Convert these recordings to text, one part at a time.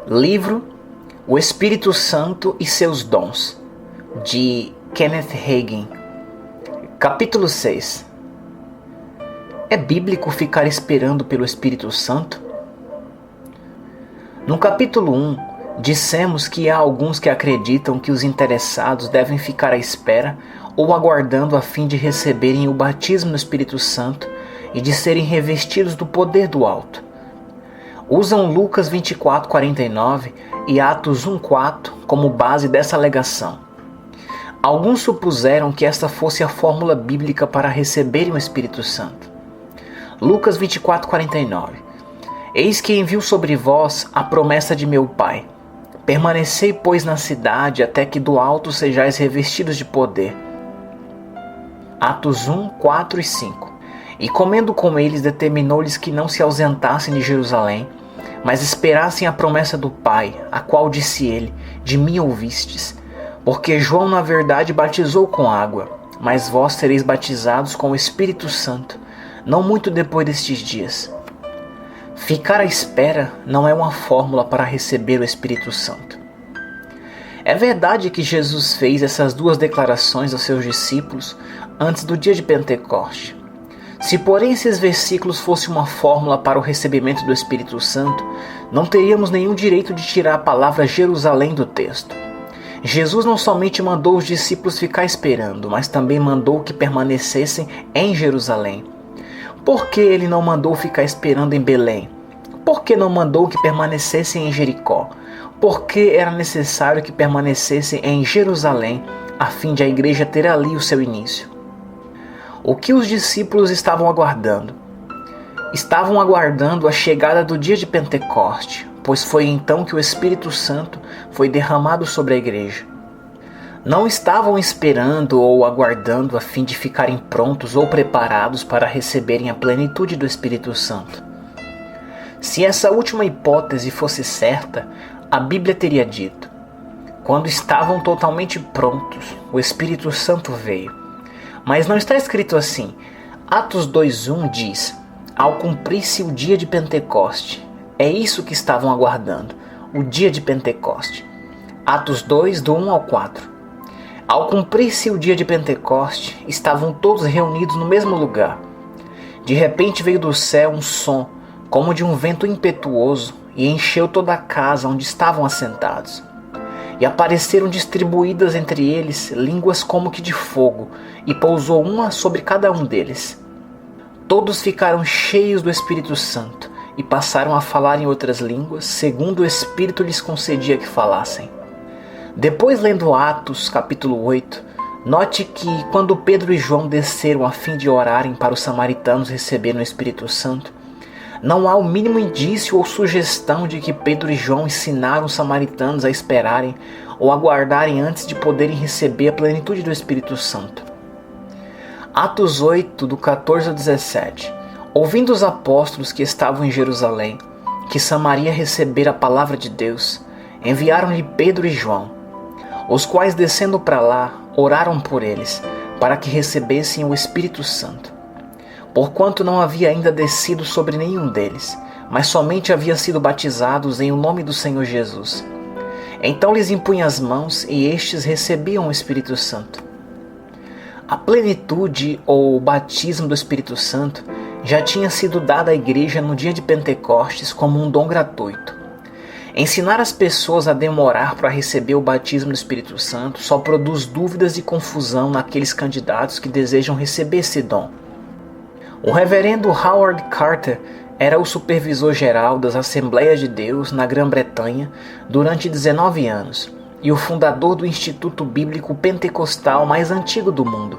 Livro O Espírito Santo e Seus Dons, de Kenneth Hagin. Capítulo 6. É bíblico ficar esperando pelo Espírito Santo? No capítulo 1, dissemos que há alguns que acreditam que os interessados devem ficar à espera ou aguardando a fim de receberem o batismo no Espírito Santo e de serem revestidos do poder do alto. Usam Lucas 24:49 e Atos 1:4 como base dessa alegação. Alguns supuseram que esta fosse a fórmula bíblica para receberem o Espírito Santo. Lucas 24:49. Eis que envio sobre vós a promessa de meu Pai. Permanecei, pois, na cidade, até que do alto sejais revestidos de poder. Atos 1:4 e 5. E comendo com eles, determinou-lhes que não se ausentassem de Jerusalém, mas esperassem a promessa do Pai, a qual disse ele: de mim ouvistes. Porque João na verdade batizou com água, mas vós sereis batizados com o Espírito Santo, não muito depois destes dias. Ficar à espera não é uma fórmula para receber o Espírito Santo. É verdade que Jesus fez essas duas declarações aos seus discípulos antes do dia de Pentecoste. Se porém esses versículos fossem uma fórmula para o recebimento do Espírito Santo, não teríamos nenhum direito de tirar a palavra Jerusalém do texto. Jesus não somente mandou os discípulos ficar esperando, mas também mandou que permanecessem em Jerusalém. Por que ele não mandou ficar esperando em Belém? Por que não mandou que permanecessem em Jericó? Por que era necessário que permanecessem em Jerusalém, a fim de a igreja ter ali o seu início? O que os discípulos estavam aguardando? Estavam aguardando a chegada do dia de Pentecoste, pois foi então que o Espírito Santo foi derramado sobre a igreja. Não estavam esperando ou aguardando a fim de ficarem prontos ou preparados para receberem a plenitude do Espírito Santo. Se essa última hipótese fosse certa, a Bíblia teria dito: quando estavam totalmente prontos, o Espírito Santo veio. Mas não está escrito assim. Atos 2:1 diz: ao cumprir-se o dia de Pentecoste. É isso que estavam aguardando, o dia de Pentecoste. Atos 2, do 1 ao 4. Ao cumprir-se o dia de Pentecoste, estavam todos reunidos no mesmo lugar. De repente veio do céu um som, como de um vento impetuoso, e encheu toda a casa onde estavam assentados. E apareceram distribuídas entre eles línguas como que de fogo, e pousou uma sobre cada um deles. Todos ficaram cheios do Espírito Santo, e passaram a falar em outras línguas, segundo o Espírito lhes concedia que falassem. Depois, lendo Atos, capítulo 8, note que quando Pedro e João desceram a fim de orarem para os samaritanos receberem o Espírito Santo, não há o mínimo indício ou sugestão de que Pedro e João ensinaram os samaritanos a esperarem ou aguardarem antes de poderem receber a plenitude do Espírito Santo. Atos 8, do 14 ao 17. Ouvindo os apóstolos que estavam em Jerusalém, que Samaria recebera a palavra de Deus, enviaram-lhe Pedro e João, os quais, descendo para lá, oraram por eles, para que recebessem o Espírito Santo. Porquanto não havia ainda descido sobre nenhum deles, mas somente havia sido batizados em o nome do Senhor Jesus. Então lhes impunha as mãos e estes recebiam o Espírito Santo. A plenitude ou batismo do Espírito Santo já tinha sido dada à igreja no dia de Pentecostes como um dom gratuito. Ensinar as pessoas a demorar para receber o batismo do Espírito Santo só produz dúvidas e confusão naqueles candidatos que desejam receber esse dom. O reverendo Howard Carter era o supervisor geral das Assembleias de Deus na Grã-Bretanha durante 19 anos e o fundador do Instituto Bíblico Pentecostal mais antigo do mundo.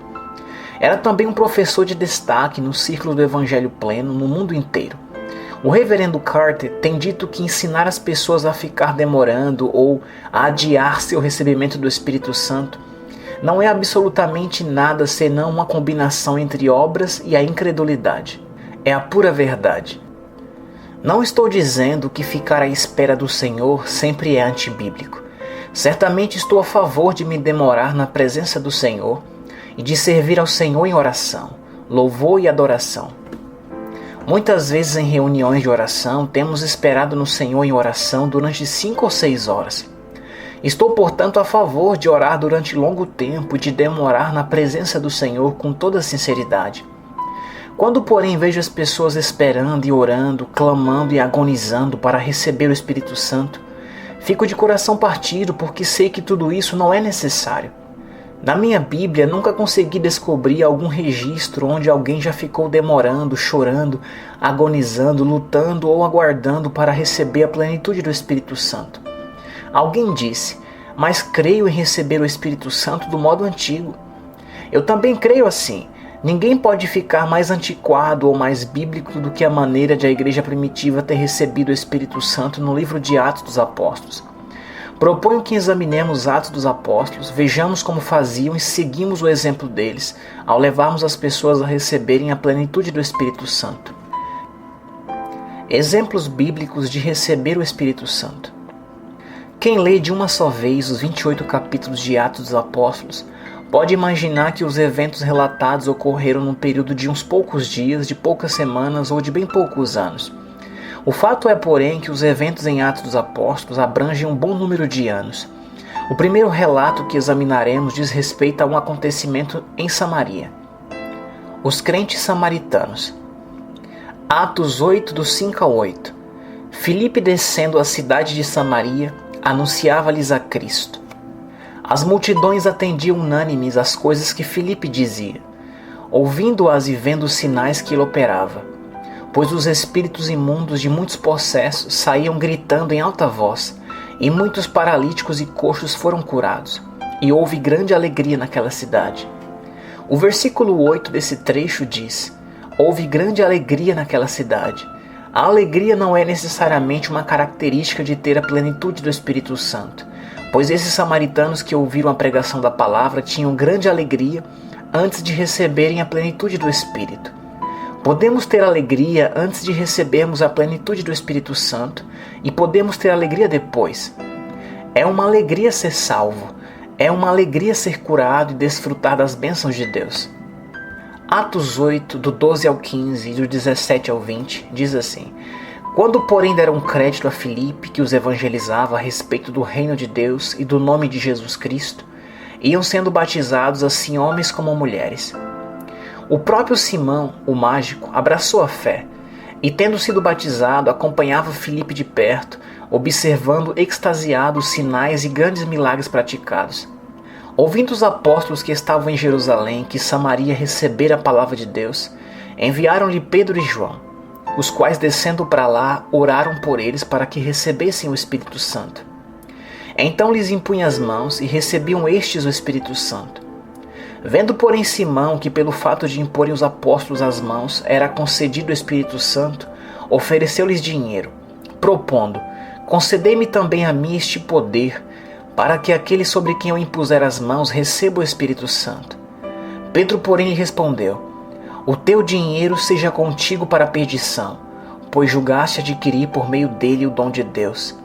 Era também um professor de destaque no círculo do Evangelho Pleno no mundo inteiro. O reverendo Carter tem dito que ensinar as pessoas a ficar demorando ou a adiar seu recebimento do Espírito Santo não é absolutamente nada senão uma combinação entre obras e a incredulidade. É a pura verdade. Não estou dizendo que ficar à espera do Senhor sempre é antibíblico. Certamente estou a favor de me demorar na presença do Senhor e de servir ao Senhor em oração, louvor e adoração. Muitas vezes em reuniões de oração, temos esperado no Senhor em oração durante 5 ou 6 horas. Estou, portanto, a favor de orar durante longo tempo e de demorar na presença do Senhor com toda sinceridade. Quando, porém, vejo as pessoas esperando e orando, clamando e agonizando para receber o Espírito Santo, fico de coração partido porque sei que tudo isso não é necessário. Na minha Bíblia, nunca consegui descobrir algum registro onde alguém já ficou demorando, chorando, agonizando, lutando ou aguardando para receber a plenitude do Espírito Santo. Alguém disse, mas creio em receber o Espírito Santo do modo antigo. Eu também creio assim. Ninguém pode ficar mais antiquado ou mais bíblico do que a maneira de a igreja primitiva ter recebido o Espírito Santo no livro de Atos dos Apóstolos. Proponho que examinemos Atos dos Apóstolos, vejamos como faziam e seguimos o exemplo deles, ao levarmos as pessoas a receberem a plenitude do Espírito Santo. Exemplos bíblicos de receber o Espírito Santo. Quem lê de uma só vez os 28 capítulos de Atos dos Apóstolos, pode imaginar que os eventos relatados ocorreram num período de uns poucos dias, de poucas semanas ou de bem poucos anos. O fato é, porém, que os eventos em Atos dos Apóstolos abrangem um bom número de anos. O primeiro relato que examinaremos diz respeito a um acontecimento em Samaria. Os crentes samaritanos. Atos 8, do 5 ao 8. Filipe, descendo à cidade de Samaria, anunciava-lhes a Cristo. As multidões atendiam unânimes às coisas que Filipe dizia, ouvindo-as e vendo os sinais que ele operava. Pois os espíritos imundos de muitos possessos saíam gritando em alta voz, e muitos paralíticos e coxos foram curados, e houve grande alegria naquela cidade. O versículo 8 desse trecho diz, houve grande alegria naquela cidade. A alegria não é necessariamente uma característica de ter a plenitude do Espírito Santo, pois esses samaritanos que ouviram a pregação da palavra tinham grande alegria antes de receberem a plenitude do Espírito. Podemos ter alegria antes de recebermos a plenitude do Espírito Santo e podemos ter alegria depois. É uma alegria ser salvo, é uma alegria ser curado e desfrutar das bênçãos de Deus. Atos 8, do 12 ao 15 e do 17 ao 20, diz assim, quando, porém, deram crédito a Filipe, que os evangelizava a respeito do reino de Deus e do nome de Jesus Cristo, iam sendo batizados assim homens como mulheres. O próprio Simão, o mágico, abraçou a fé, e tendo sido batizado, acompanhava Filipe de perto, observando extasiado os sinais e grandes milagres praticados. Ouvindo os apóstolos que estavam em Jerusalém, que Samaria recebera a palavra de Deus, enviaram-lhe Pedro e João, os quais, descendo para lá, oraram por eles para que recebessem o Espírito Santo. Então lhes impunha as mãos e recebiam estes o Espírito Santo. Vendo, porém, Simão que pelo fato de imporem os apóstolos as mãos era concedido o Espírito Santo, ofereceu-lhes dinheiro, propondo, concedei-me também a mim este poder, para que aquele sobre quem eu impuser as mãos receba o Espírito Santo. Pedro, porém, lhe respondeu, o teu dinheiro seja contigo para a perdição, pois julgaste adquirir por meio dele o dom de Deus.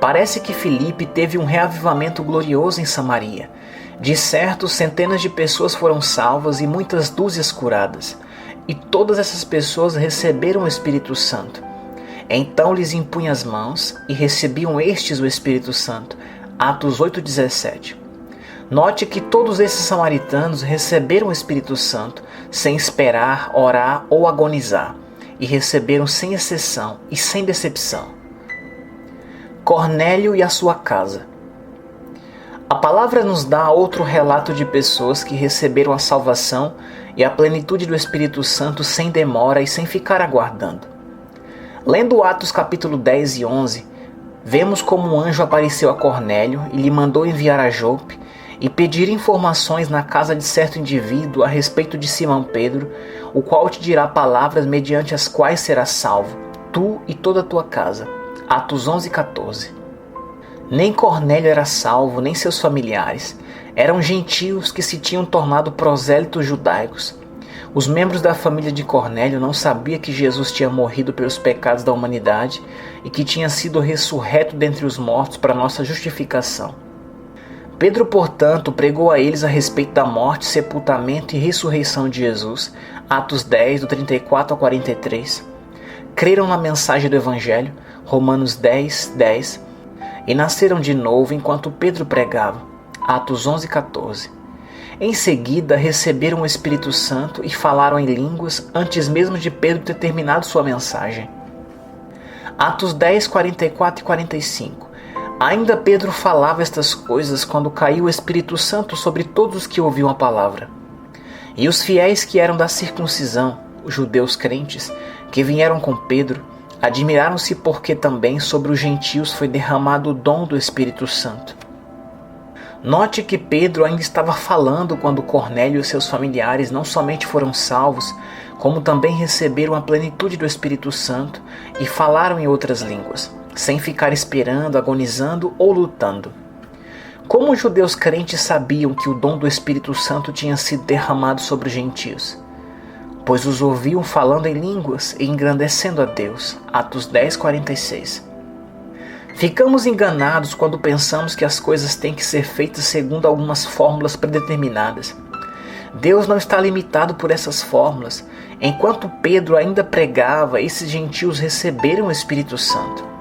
Parece que Filipe teve um reavivamento glorioso em Samaria. De certo, centenas de pessoas foram salvas e muitas dúzias curadas, e todas essas pessoas receberam o Espírito Santo. Então lhes impunha as mãos e recebiam estes o Espírito Santo. Atos 8,17. Note que todos esses samaritanos receberam o Espírito Santo sem esperar, orar ou agonizar, e receberam sem exceção e sem decepção. Cornélio e a sua casa. A palavra nos dá outro relato de pessoas que receberam a salvação e a plenitude do Espírito Santo sem demora e sem ficar aguardando. Lendo Atos capítulo 10 e 11, vemos como um anjo apareceu a Cornélio e lhe mandou enviar a Jope e pedir informações na casa de certo indivíduo a respeito de Simão Pedro, o qual te dirá palavras mediante as quais serás salvo, tu e toda a tua casa. Atos 11:14. Nem Cornélio era salvo, nem seus familiares. Eram gentios que se tinham tornado prosélitos judaicos. Os membros da família de Cornélio não sabiam que Jesus tinha morrido pelos pecados da humanidade e que tinha sido ressurreto dentre os mortos para nossa justificação. Pedro, portanto, pregou a eles a respeito da morte, sepultamento e ressurreição de Jesus, Atos 10, do 34 ao 43. Creram na mensagem do Evangelho, Romanos 10, 10, e nasceram de novo enquanto Pedro pregava, Atos 11, 14. Em seguida, receberam o Espírito Santo e falaram em línguas antes mesmo de Pedro ter terminado sua mensagem. Atos 10, 44 e 45. Ainda Pedro falava estas coisas quando caiu o Espírito Santo sobre todos os que ouviam a palavra. E os fiéis que eram da circuncisão, os judeus crentes, que vieram com Pedro, admiraram-se porque também sobre os gentios foi derramado o dom do Espírito Santo. Note que Pedro ainda estava falando quando Cornélio e seus familiares não somente foram salvos, como também receberam a plenitude do Espírito Santo e falaram em outras línguas, sem ficar esperando, agonizando ou lutando. Como os judeus crentes sabiam que o dom do Espírito Santo tinha sido derramado sobre os gentios? Pois os ouviam falando em línguas e engrandecendo a Deus. Atos 10, 46. Ficamos enganados quando pensamos que as coisas têm que ser feitas segundo algumas fórmulas predeterminadas. Deus não está limitado por essas fórmulas. Enquanto Pedro ainda pregava, esses gentios receberam o Espírito Santo.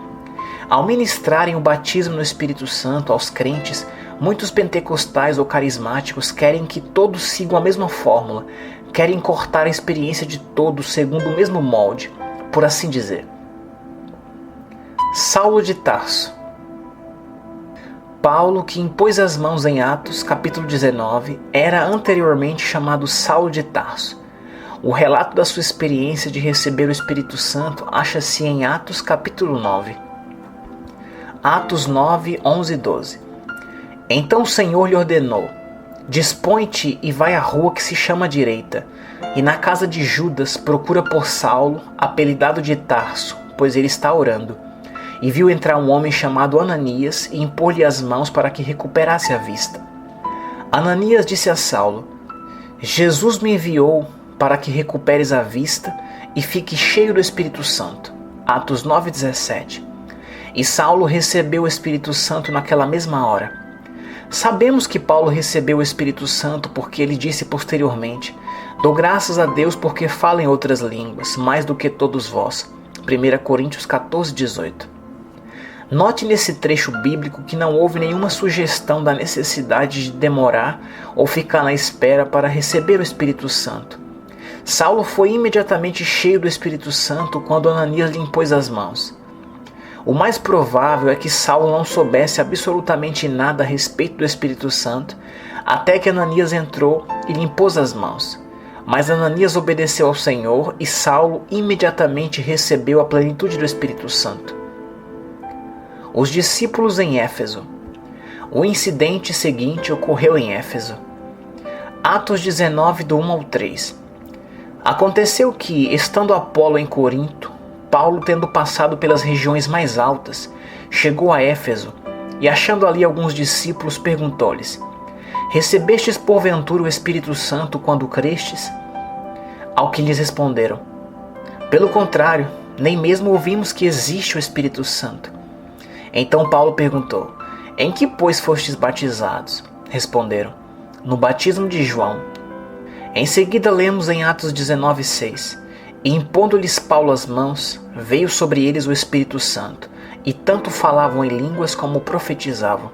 Ao ministrarem o batismo no Espírito Santo aos crentes, muitos pentecostais ou carismáticos querem que todos sigam a mesma fórmula, querem cortar a experiência de todos segundo o mesmo molde, por assim dizer. Saulo de Tarso. Paulo, que impôs as mãos em Atos, capítulo 19, era anteriormente chamado Saulo de Tarso. O relato da sua experiência de receber o Espírito Santo acha-se em Atos, capítulo 9. Atos 9, 11 e 12. Então o Senhor lhe ordenou: dispõe-te e vai à rua que se chama Direita, e na casa de Judas procura por Saulo, apelidado de Tarso, pois ele está orando. E viu entrar um homem chamado Ananias e impor-lhe as mãos para que recuperasse a vista. Ananias disse a Saulo: Jesus me enviou para que recuperes a vista e fique cheio do Espírito Santo. Atos 9, 17. E Saulo recebeu o Espírito Santo naquela mesma hora. Sabemos que Paulo recebeu o Espírito Santo porque ele disse posteriormente: dou graças a Deus porque falo em outras línguas, mais do que todos vós. 1 Coríntios 14, 18. Note nesse trecho bíblico que não houve nenhuma sugestão da necessidade de demorar ou ficar na espera para receber o Espírito Santo. Saulo foi imediatamente cheio do Espírito Santo quando Ananias lhe impôs as mãos. O mais provável é que Saulo não soubesse absolutamente nada a respeito do Espírito Santo, até que Ananias entrou e lhe impôs as mãos. Mas Ananias obedeceu ao Senhor e Saulo imediatamente recebeu a plenitude do Espírito Santo. Os discípulos em Éfeso. O incidente seguinte ocorreu em Éfeso. Atos 19, do 1 ao 3. Aconteceu que, estando Apolo em Corinto, Paulo, tendo passado pelas regiões mais altas, chegou a Éfeso e, achando ali alguns discípulos, perguntou-lhes: recebestes porventura o Espírito Santo quando crestes? Ao que lhes responderam: pelo contrário, nem mesmo ouvimos que existe o Espírito Santo. Então Paulo perguntou: em que, pois, fostes batizados? Responderam: no batismo de João. Em seguida lemos em Atos 19, 6. E impondo-lhes Paulo as mãos, veio sobre eles o Espírito Santo, e tanto falavam em línguas como profetizavam.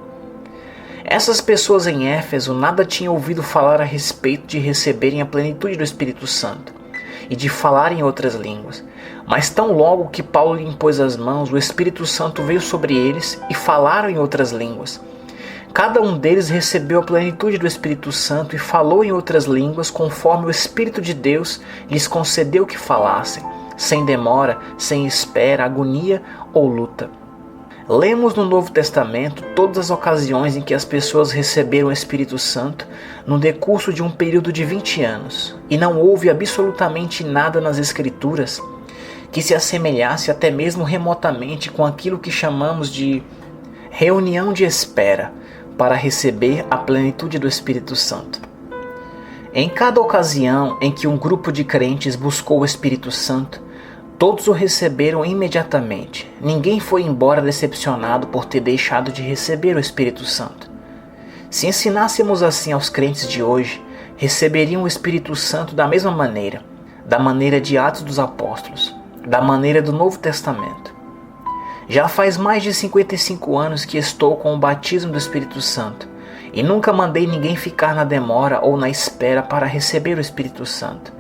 Essas pessoas em Éfeso nada tinham ouvido falar a respeito de receberem a plenitude do Espírito Santo e de falar em outras línguas. Mas tão logo que Paulo lhe impôs as mãos, o Espírito Santo veio sobre eles e falaram em outras línguas. Cada um deles recebeu a plenitude do Espírito Santo e falou em outras línguas conforme o Espírito de Deus lhes concedeu que falassem, sem demora, sem espera, agonia ou luta. Lemos no Novo Testamento todas as ocasiões em que as pessoas receberam o Espírito Santo no decurso de um período de 20 anos, e não houve absolutamente nada nas Escrituras que se assemelhasse até mesmo remotamente com aquilo que chamamos de reunião de espera para receber a plenitude do Espírito Santo. Em cada ocasião em que um grupo de crentes buscou o Espírito Santo, todos o receberam imediatamente. Ninguém foi embora decepcionado por ter deixado de receber o Espírito Santo. Se ensinássemos assim aos crentes de hoje, receberiam o Espírito Santo da mesma maneira, da maneira de Atos dos Apóstolos, da maneira do Novo Testamento. Já faz mais de 55 anos que estou com o batismo do Espírito Santo e nunca mandei ninguém ficar na demora ou na espera para receber o Espírito Santo.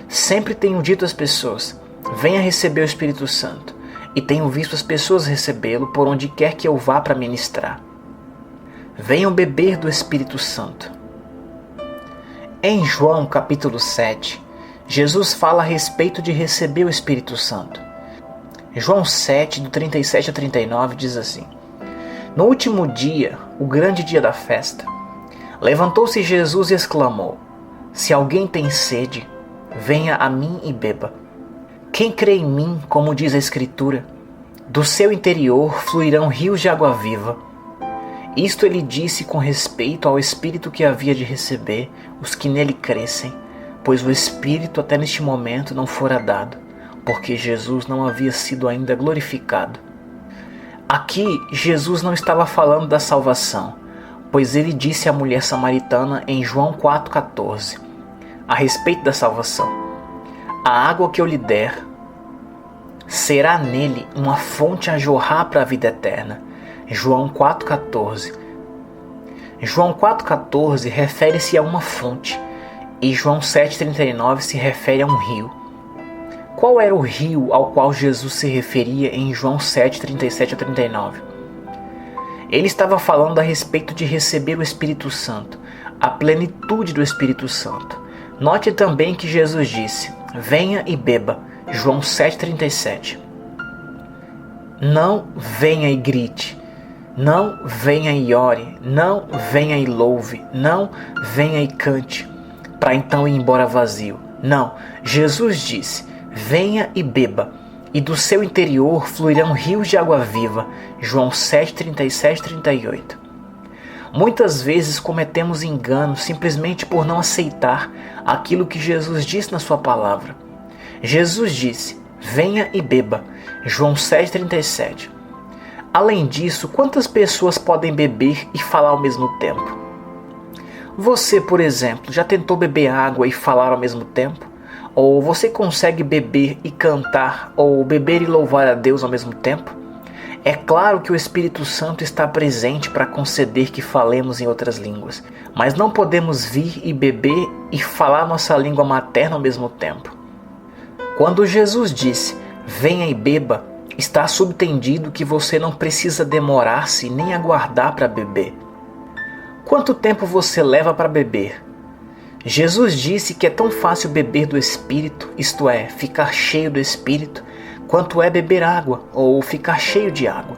Sempre tenho dito às pessoas, venha receber o Espírito Santo, e tenho visto as pessoas recebê-lo por onde quer que eu vá para ministrar. Venham beber do Espírito Santo. Em João capítulo 7, Jesus fala a respeito de receber o Espírito Santo. João 7, do 37 a 39, diz assim: No último dia, o grande dia da festa, levantou-se Jesus e exclamou: Se alguém tem sede, venha a mim e beba. Quem crê em mim, como diz a Escritura, do seu interior fluirão rios de água viva. Isto ele disse com respeito ao Espírito que havia de receber os que nele crescem, pois o Espírito até neste momento não fora dado, porque Jesus não havia sido ainda glorificado. Aqui, Jesus não estava falando da salvação, pois ele disse à mulher samaritana em João 4,14, a respeito da salvação: A água que eu lhe der será nele uma fonte a jorrar para a vida eterna. João 4,14. João 4,14 refere-se a uma fonte, e João 7,39 se refere a um rio. Qual era o rio ao qual Jesus se referia em João 7:37 a 39? Ele estava falando a respeito de receber o Espírito Santo, a plenitude do Espírito Santo. Note também que Jesus disse: venha e beba, João 7,37. Não venha e grite, não venha e ore, não venha e louve, não venha e cante, para então ir embora vazio. Não, Jesus disse: venha e beba, e do seu interior fluirão rios de água viva, João 7:37 38. Muitas vezes cometemos engano simplesmente por não aceitar aquilo que Jesus disse na sua palavra. Jesus disse: venha e beba, João 7:37. Além disso, quantas pessoas podem beber e falar ao mesmo tempo? Você, por exemplo, já tentou beber água e falar ao mesmo tempo? Ou você consegue beber e cantar, ou beber e louvar a Deus ao mesmo tempo? É claro que o Espírito Santo está presente para conceder que falemos em outras línguas, mas não podemos vir e beber e falar nossa língua materna ao mesmo tempo. Quando Jesus disse: venha e beba, está subtendido que você não precisa demorar-se nem aguardar para beber. Quanto tempo você leva para beber? Jesus disse que é tão fácil beber do Espírito, isto é, ficar cheio do Espírito, quanto é beber água ou ficar cheio de água.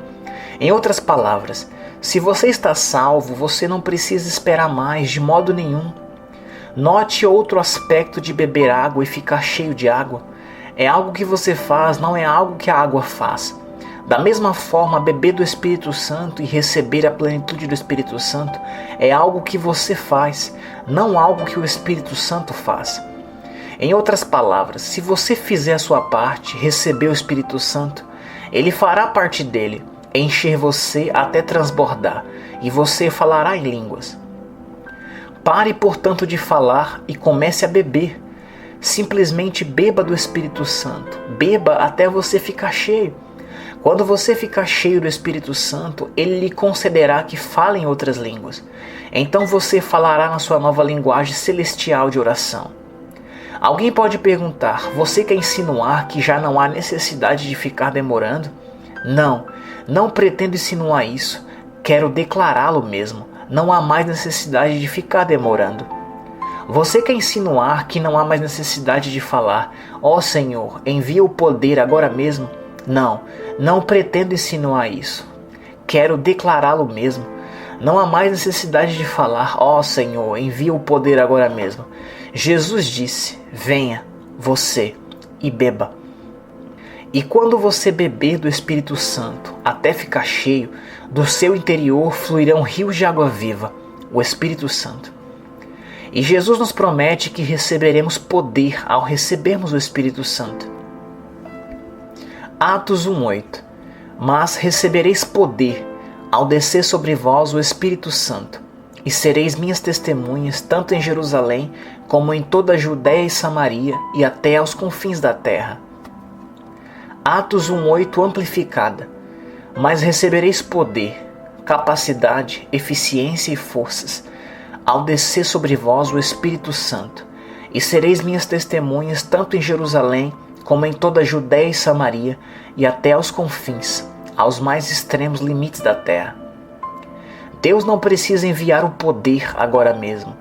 Em outras palavras, se você está salvo, você não precisa esperar mais de modo nenhum. Note outro aspecto de beber água e ficar cheio de água. É algo que você faz, não é algo que a água faz. Da mesma forma, beber do Espírito Santo e receber a plenitude do Espírito Santo é algo que você faz, não algo que o Espírito Santo faz. Em outras palavras, se você fizer a sua parte, receber o Espírito Santo, ele fará parte dele, encher você até transbordar, e você falará em línguas. Pare, portanto, de falar e comece a beber. Simplesmente beba do Espírito Santo, beba até você ficar cheio. Quando você ficar cheio do Espírito Santo, ele lhe concederá que fale em outras línguas. Então você falará na sua nova linguagem celestial de oração. Alguém pode perguntar: você quer insinuar que já não há necessidade de ficar demorando? Não, não pretendo insinuar isso. Quero declará-lo mesmo. Não há mais necessidade de ficar demorando. Você quer insinuar que não há mais necessidade de falar: ó Senhor, envia o poder agora mesmo? Não, não pretendo insinuar isso. Quero declará-lo mesmo. Não há mais necessidade de falar: ó Senhor, envia o poder agora mesmo. Jesus disse: venha, você, e beba. E quando você beber do Espírito Santo até ficar cheio, do seu interior fluirão rios de água viva, o Espírito Santo. E Jesus nos promete que receberemos poder ao recebermos o Espírito Santo. Atos 1:8. Mas recebereis poder ao descer sobre vós o Espírito Santo, e sereis minhas testemunhas tanto em Jerusalém como em toda a Judéia e Samaria e até aos confins da terra. Atos 1:8 amplificada. Mas recebereis poder, capacidade, eficiência e forças, ao descer sobre vós o Espírito Santo, e sereis minhas testemunhas tanto em Jerusalém como em toda a Judéia e Samaria e até aos confins, aos mais extremos limites da terra. Deus não precisa enviar o poder agora mesmo.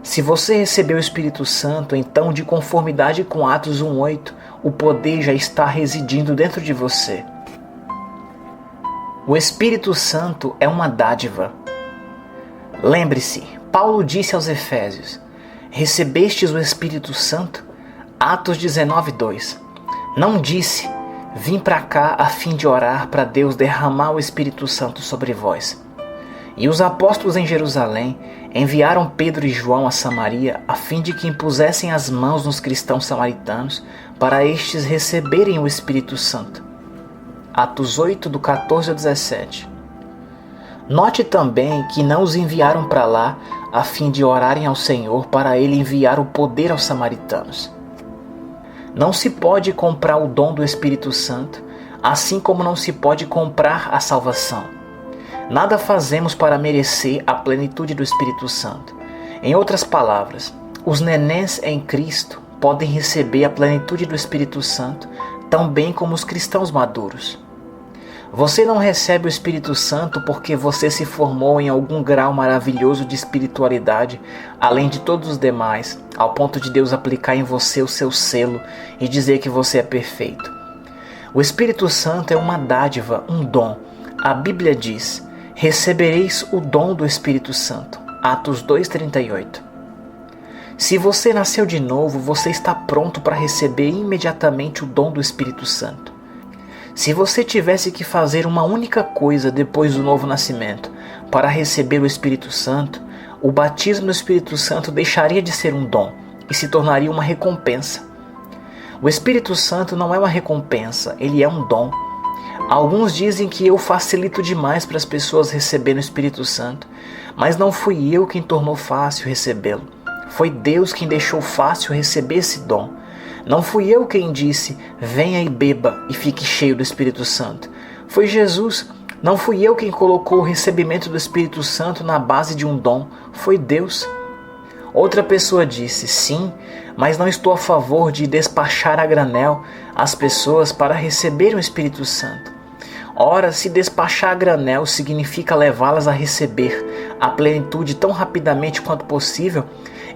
Se você recebeu o Espírito Santo, então, de conformidade com Atos 1:8, o poder já está residindo dentro de você. O Espírito Santo é uma dádiva. Lembre-se, Paulo disse aos Efésios: recebestes o Espírito Santo? Atos 19:2. Não disse: vim para cá a fim de orar para Deus derramar o Espírito Santo sobre vós. E os apóstolos em Jerusalém enviaram Pedro e João a Samaria a fim de que impusessem as mãos nos cristãos samaritanos para estes receberem o Espírito Santo. Atos 8, do 14 ao 17. Note também que não os enviaram para lá a fim de orarem ao Senhor para Ele enviar o poder aos samaritanos. Não se pode comprar o dom do Espírito Santo, assim como não se pode comprar a salvação. Nada fazemos para merecer a plenitude do Espírito Santo. Em outras palavras, os nenéns em Cristo podem receber a plenitude do Espírito Santo tão bem como os cristãos maduros. Você não recebe o Espírito Santo porque você se formou em algum grau maravilhoso de espiritualidade, além de todos os demais, ao ponto de Deus aplicar em você o seu selo e dizer que você é perfeito. O Espírito Santo é uma dádiva, um dom. A Bíblia diz: recebereis o dom do Espírito Santo. Atos 2:38. Se você nasceu de novo, você está pronto para receber imediatamente o dom do Espírito Santo. Se você tivesse que fazer uma única coisa depois do novo nascimento para receber o Espírito Santo, o batismo no Espírito Santo deixaria de ser um dom e se tornaria uma recompensa. O Espírito Santo não é uma recompensa, ele é um dom. Alguns dizem que eu facilito demais para as pessoas receberem o Espírito Santo, mas não fui eu quem tornou fácil recebê-lo. Foi Deus quem deixou fácil receber esse dom. Não fui eu quem disse: venha e beba e fique cheio do Espírito Santo. Foi Jesus. Não fui eu quem colocou o recebimento do Espírito Santo na base de um dom. Foi Deus. Outra pessoa disse: sim, mas não estou a favor de despachar a granel as pessoas para receberem o Espírito Santo. Ora, se despachar a granel significa levá-las a receber a plenitude tão rapidamente quanto possível,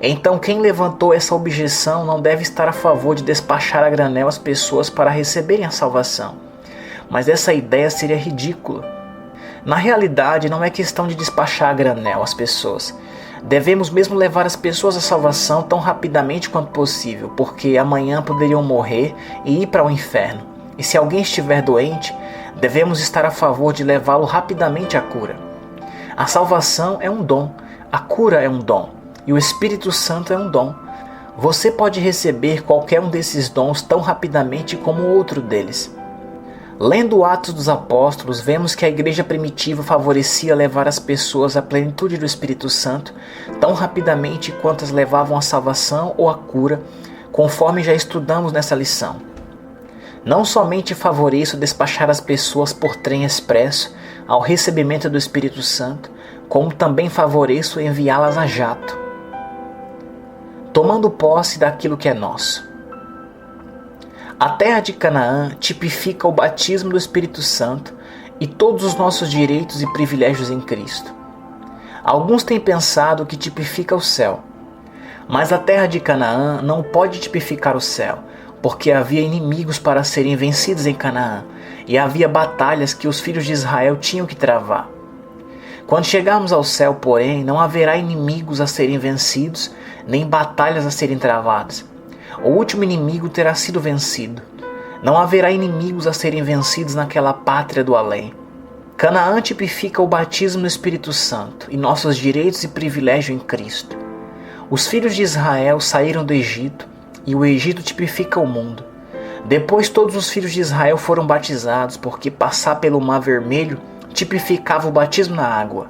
então quem levantou essa objeção não deve estar a favor de despachar a granel as pessoas para receberem a salvação. Mas essa ideia seria ridícula. Na realidade, não é questão de despachar a granel as pessoas. Devemos mesmo levar as pessoas à salvação tão rapidamente quanto possível, porque amanhã poderiam morrer e ir para o inferno. E se alguém estiver doente, devemos estar a favor de levá-lo rapidamente à cura. A salvação é um dom, a cura é um dom. E o Espírito Santo é um dom. Você pode receber qualquer um desses dons tão rapidamente como outro deles. Lendo Atos dos Apóstolos, vemos que a igreja primitiva favorecia levar as pessoas à plenitude do Espírito Santo tão rapidamente quanto as levavam à salvação ou à cura, conforme já estudamos nessa lição. Não somente favoreço despachar as pessoas por trem expresso ao recebimento do Espírito Santo, como também favoreço enviá-las a jato, tomando posse daquilo que é nosso. A terra de Canaã tipifica o batismo do Espírito Santo e todos os nossos direitos e privilégios em Cristo. Alguns têm pensado que tipifica o céu, mas a terra de Canaã não pode tipificar o céu, porque havia inimigos para serem vencidos em Canaã e havia batalhas que os filhos de Israel tinham que travar. Quando chegarmos ao céu, porém, não haverá inimigos a serem vencidos, nem batalhas a serem travadas. O último inimigo terá sido vencido. Não haverá inimigos a serem vencidos naquela pátria do além. Canaã tipifica o batismo no Espírito Santo e nossos direitos e privilégios em Cristo. Os filhos de Israel saíram do Egito e o Egito tipifica o mundo. Depois todos os filhos de Israel foram batizados, porque passar pelo Mar Vermelho tipificava o batismo na água.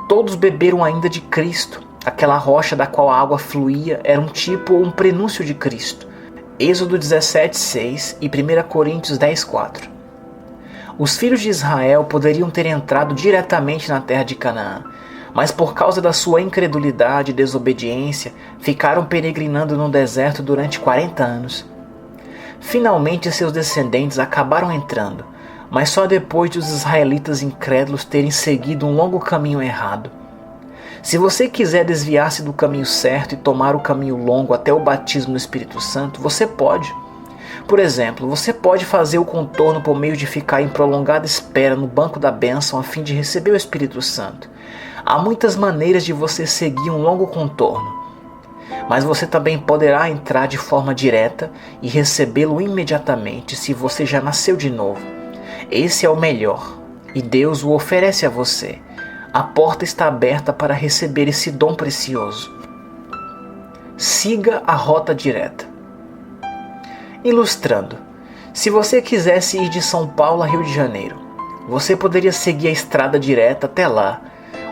Todos beberam ainda de Cristo. Aquela rocha da qual a água fluía era um tipo ou um prenúncio de Cristo. Êxodo 17:6 e 1 Coríntios 10:4. Os filhos de Israel poderiam ter entrado diretamente na terra de Canaã, mas por causa da sua incredulidade e desobediência, ficaram peregrinando no deserto durante 40 anos. Finalmente seus descendentes acabaram entrando, mas só depois de os israelitas incrédulos terem seguido um longo caminho errado. Se você quiser desviar-se do caminho certo e tomar o caminho longo até o batismo no Espírito Santo, você pode. Por exemplo, você pode fazer o contorno por meio de ficar em prolongada espera no banco da bênção a fim de receber o Espírito Santo. Há muitas maneiras de você seguir um longo contorno, mas você também poderá entrar de forma direta e recebê-lo imediatamente se você já nasceu de novo. Esse é o melhor, e Deus o oferece a você. A porta está aberta para receber esse dom precioso. Siga a rota direta. Ilustrando, se você quisesse ir de São Paulo a Rio de Janeiro, você poderia seguir a estrada direta até lá.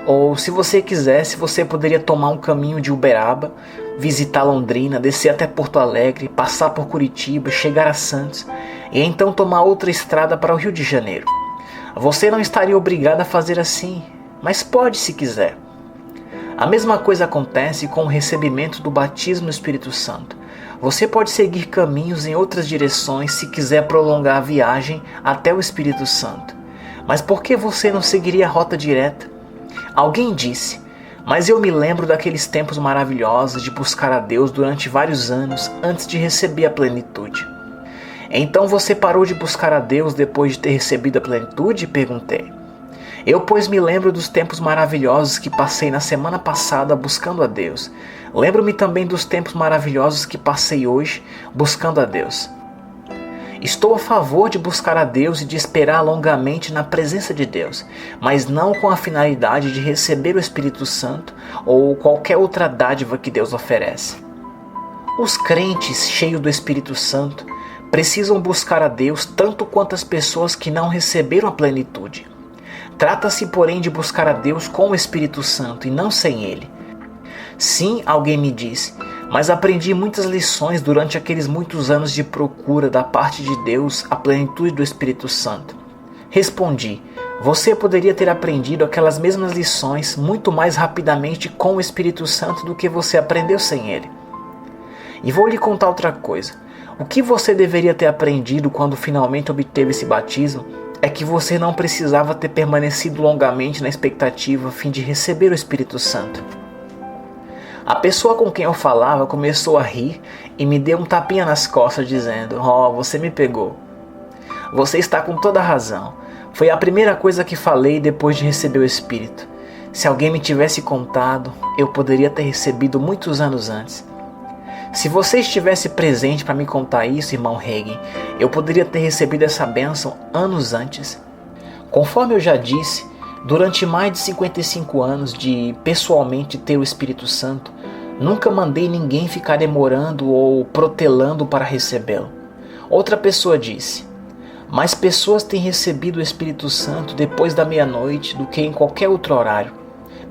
Ou, se você quisesse, você poderia tomar um caminho de Uberaba, visitar Londrina, descer até Porto Alegre, passar por Curitiba, chegar a Santos e então tomar outra estrada para o Rio de Janeiro. Você não estaria obrigado a fazer assim, mas pode se quiser. A mesma coisa acontece com o recebimento do batismo no Espírito Santo. Você pode seguir caminhos em outras direções se quiser prolongar a viagem até o Espírito Santo. Mas por que você não seguiria a rota direta? Alguém disse, mas eu me lembro daqueles tempos maravilhosos de buscar a Deus durante vários anos antes de receber a plenitude. Então você parou de buscar a Deus depois de ter recebido a plenitude? Perguntei. Eu, pois, me lembro dos tempos maravilhosos que passei na semana passada buscando a Deus. Lembro-me também dos tempos maravilhosos que passei hoje buscando a Deus. Estou a favor de buscar a Deus e de esperar longamente na presença de Deus, mas não com a finalidade de receber o Espírito Santo ou qualquer outra dádiva que Deus oferece. Os crentes cheios do Espírito Santo precisam buscar a Deus tanto quanto as pessoas que não receberam a plenitude. Trata-se, porém, de buscar a Deus com o Espírito Santo e não sem ele. Sim, alguém me disse, mas aprendi muitas lições durante aqueles muitos anos de procura da parte de Deus a plenitude do Espírito Santo. Respondi, você poderia ter aprendido aquelas mesmas lições muito mais rapidamente com o Espírito Santo do que você aprendeu sem ele. E vou lhe contar outra coisa. O que você deveria ter aprendido quando finalmente obteve esse batismo é que você não precisava ter permanecido longamente na expectativa a fim de receber o Espírito Santo. A pessoa com quem eu falava começou a rir e me deu um tapinha nas costas dizendo, você me pegou. Você está com toda a razão. Foi a primeira coisa que falei depois de receber o Espírito. Se alguém me tivesse contado, eu poderia ter recebido muitos anos antes. Se você estivesse presente para me contar isso, irmão Hagin, eu poderia ter recebido essa bênção anos antes. Conforme eu já disse, durante mais de 55 anos de pessoalmente ter o Espírito Santo, nunca mandei ninguém ficar demorando ou protelando para recebê-lo. Outra pessoa disse, mais pessoas têm recebido o Espírito Santo depois da meia-noite do que em qualquer outro horário.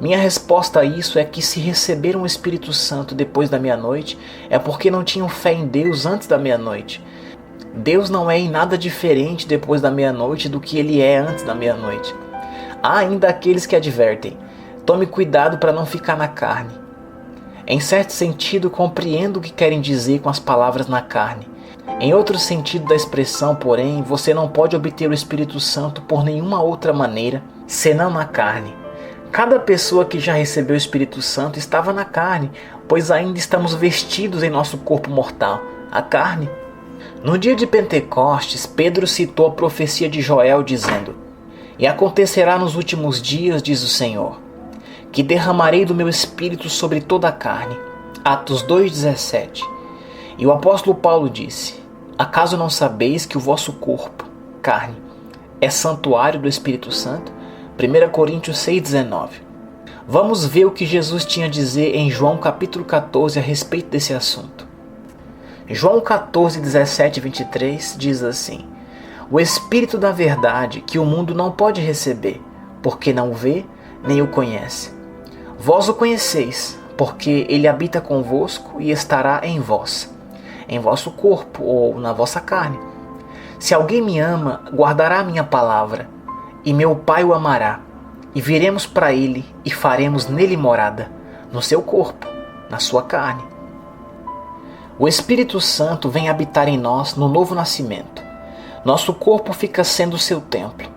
Minha resposta a isso é que se receberam o Espírito Santo depois da meia-noite é porque não tinham fé em Deus antes da meia-noite. Deus não é em nada diferente depois da meia-noite do que ele é antes da meia-noite. Há ainda aqueles que advertem, tome cuidado para não ficar na carne. Em certo sentido, compreendo o que querem dizer com as palavras na carne. Em outro sentido da expressão, porém, você não pode obter o Espírito Santo por nenhuma outra maneira, senão na carne. Cada pessoa que já recebeu o Espírito Santo estava na carne, pois ainda estamos vestidos em nosso corpo mortal, a carne. No dia de Pentecostes, Pedro citou a profecia de Joel dizendo, e acontecerá nos últimos dias, diz o Senhor, que derramarei do meu Espírito sobre toda a carne. Atos 2,17. E o apóstolo Paulo disse, acaso não sabeis que o vosso corpo, carne, é santuário do Espírito Santo? 1 Coríntios 6,19. Vamos ver o que Jesus tinha a dizer em João capítulo 14 a respeito desse assunto. João 14, 17 e 23 diz assim, o Espírito da verdade que o mundo não pode receber, porque não o vê, nem o conhece. Vós o conheceis, porque ele habita convosco e estará em vós, em vosso corpo ou na vossa carne. Se alguém me ama, guardará a minha palavra, e meu Pai o amará, e viremos para ele e faremos nele morada, no seu corpo, na sua carne. O Espírito Santo vem habitar em nós no novo nascimento. Nosso corpo fica sendo seu templo.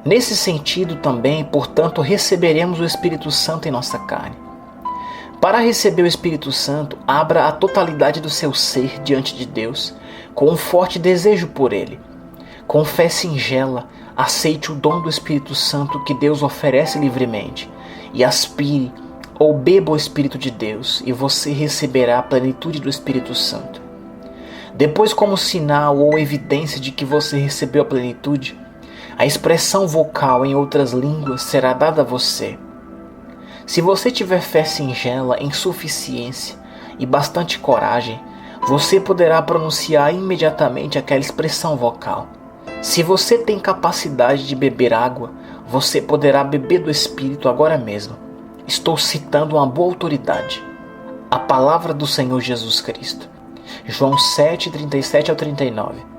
Nesse sentido também, portanto, receberemos o Espírito Santo em nossa carne. Para receber o Espírito Santo, abra a totalidade do seu ser diante de Deus, com um forte desejo por Ele. Com fé singela, aceite o dom do Espírito Santo que Deus oferece livremente, e aspire ou beba o Espírito de Deus, e você receberá a plenitude do Espírito Santo. Depois, como sinal ou evidência de que você recebeu a plenitude, a expressão vocal em outras línguas será dada a você. Se você tiver fé singela em suficiência e bastante coragem, você poderá pronunciar imediatamente aquela expressão vocal. Se você tem capacidade de beber água, você poderá beber do Espírito agora mesmo. Estou citando uma boa autoridade. A palavra do Senhor Jesus Cristo. João 7, 37 ao 39.